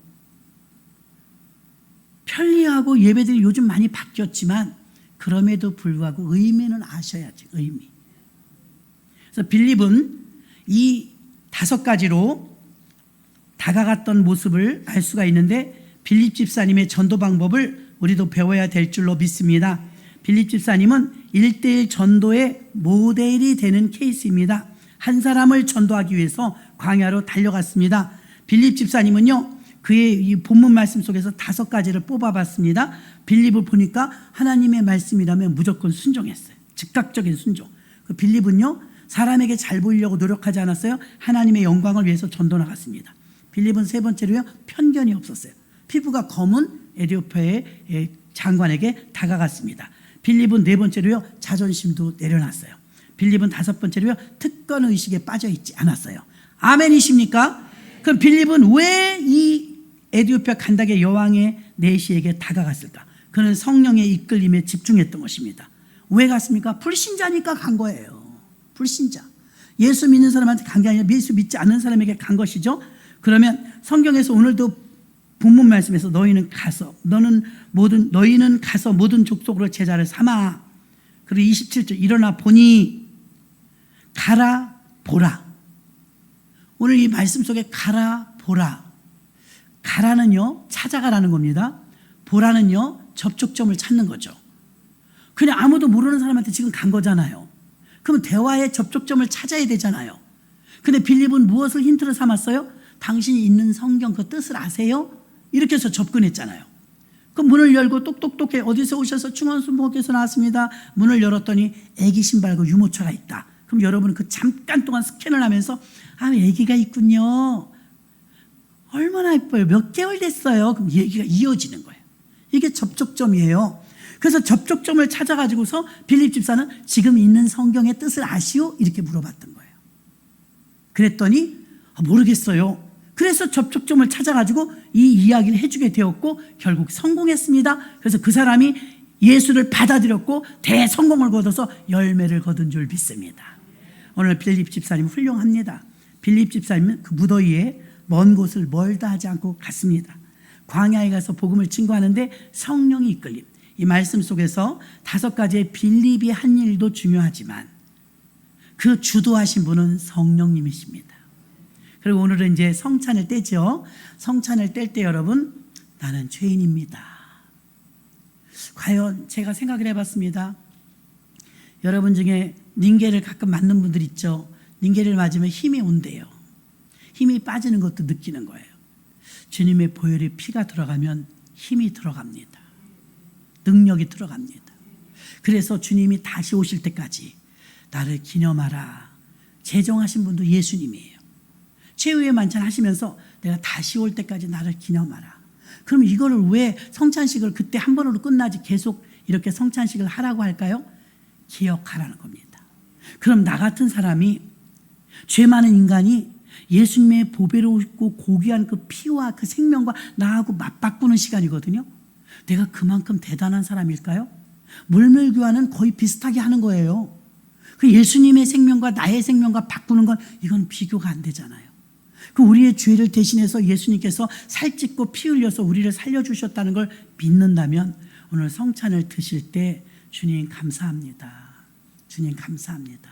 편리하고 예배들이 요즘 많이 바뀌었지만 그럼에도 불구하고 의미는 아셔야지, 의미. 그래서 빌립은 이 5가지로 다가갔던 모습을 알 수가 있는데 빌립 집사님의 전도 방법을 우리도 배워야 될 줄로 믿습니다. 빌립 집사님은 1:1 전도의 모델이 되는 케이스입니다. 한 사람을 전도하기 위해서 광야로 달려갔습니다. 빌립 집사님은요, 그의 이 본문 말씀 속에서 5가지를 뽑아봤습니다. 빌립을 보니까 하나님의 말씀이라면 무조건 순종했어요. 즉각적인 순종. 그 빌립은요, 사람에게 잘 보이려고 노력하지 않았어요. 하나님의 영광을 위해서 전도 나갔습니다. 빌립은 3번째로요, 편견이 없었어요. 피부가 검은 에티오피아의 장관에게 다가갔습니다. 빌립은 4번째로요, 자존심도 내려놨어요. 빌립은 5번째로요, 특권의식에 빠져있지 않았어요. 아멘이십니까? 그럼 빌립은 왜 이 에티오피아 간닥의 여왕의 내시에게 다가갔을까? 그는 성령의 이끌림에 집중했던 것입니다. 왜 갔습니까? 불신자니까 간 거예요. 불신자. 예수 믿는 사람한테 간 게 아니라 예수 믿지 않는 사람에게 간 것이죠. 그러면 성경에서 오늘도 본문 말씀에서 너희는 가서 모든 족속으로 제자를 삼아. 그리고 27절 일어나 보니 가라 보라. 오늘 이 말씀 속에 가라 보라. 가라는요, 찾아가라는 겁니다. 보라는요, 접촉점을 찾는 거죠. 그냥 아무도 모르는 사람한테 지금 간 거잖아요. 그럼 대화의 접촉점을 찾아야 되잖아요. 근데 빌립은 무엇을 힌트로 삼았어요? 당신이 있는 성경 그 뜻을 아세요? 이렇게 해서 접근했잖아요. 그 문을 열고 똑똑똑해 어디서 오셔서 충원순복에서 나왔습니다. 문을 열었더니 애기 신발과 유모차가 있다. 그럼 여러분은 그 잠깐 동안 스캔을 하면서 애기가 있군요. 얼마나 예뻐요. 몇 개월 됐어요. 그럼 얘기가 이어지는 거예요. 이게 접촉점이에요. 그래서 접촉점을 찾아가지고서 빌립 집사는 지금 있는 성경의 뜻을 아시오? 이렇게 물어봤던 거예요. 그랬더니 모르겠어요. 그래서 접촉점을 찾아가지고 이 이야기를 해주게 되었고 결국 성공했습니다. 그래서 그 사람이 예수를 받아들였고 대성공을 거둬서 열매를 거둔 줄 믿습니다. 오늘 빌립 집사님 훌륭합니다. 빌립 집사님은 그 무더위에 먼 곳을 멀다 하지 않고 갔습니다. 광야에 가서 복음을 증거하는데 성령이 이끌림. 이 말씀 속에서 5가지의 빌립이 한 일도 중요하지만 그 주도하신 분은 성령님이십니다. 그리고 오늘은 이제 성찬을 떼죠. 성찬을 뗄 때 여러분, 나는 죄인입니다. 과연 제가 생각을 해봤습니다. 여러분 중에 닌게를 가끔 맞는 분들 있죠. 닌게를 맞으면 힘이 온대요. 힘이 빠지는 것도 느끼는 거예요. 주님의 보혈의 피가 들어가면 힘이 들어갑니다. 능력이 들어갑니다. 그래서 주님이 다시 오실 때까지 나를 기념하라. 제정하신 분도 예수님이에요. 최후의 만찬 하시면서 내가 다시 올 때까지 나를 기념하라. 그럼 이거를 왜 성찬식을 그때 한 번으로 끝나지 계속 이렇게 성찬식을 하라고 할까요? 기억하라는 겁니다. 그럼 나 같은 사람이, 죄 많은 인간이 예수님의 보배롭고 고귀한 그 피와 그 생명과 나하고 맞바꾸는 시간이거든요. 내가 그만큼 대단한 사람일까요? 물물교환은 거의 비슷하게 하는 거예요. 그 예수님의 생명과 나의 생명과 바꾸는 건 이건 비교가 안 되잖아요. 그 우리의 죄를 대신해서 예수님께서 살찢고 피 흘려서 우리를 살려주셨다는 걸 믿는다면 오늘 성찬을 드실 때 주님 감사합니다. 주님 감사합니다.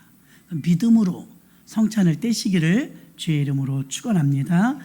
믿음으로 성찬을 떼시기를 주의 이름으로 축원합니다.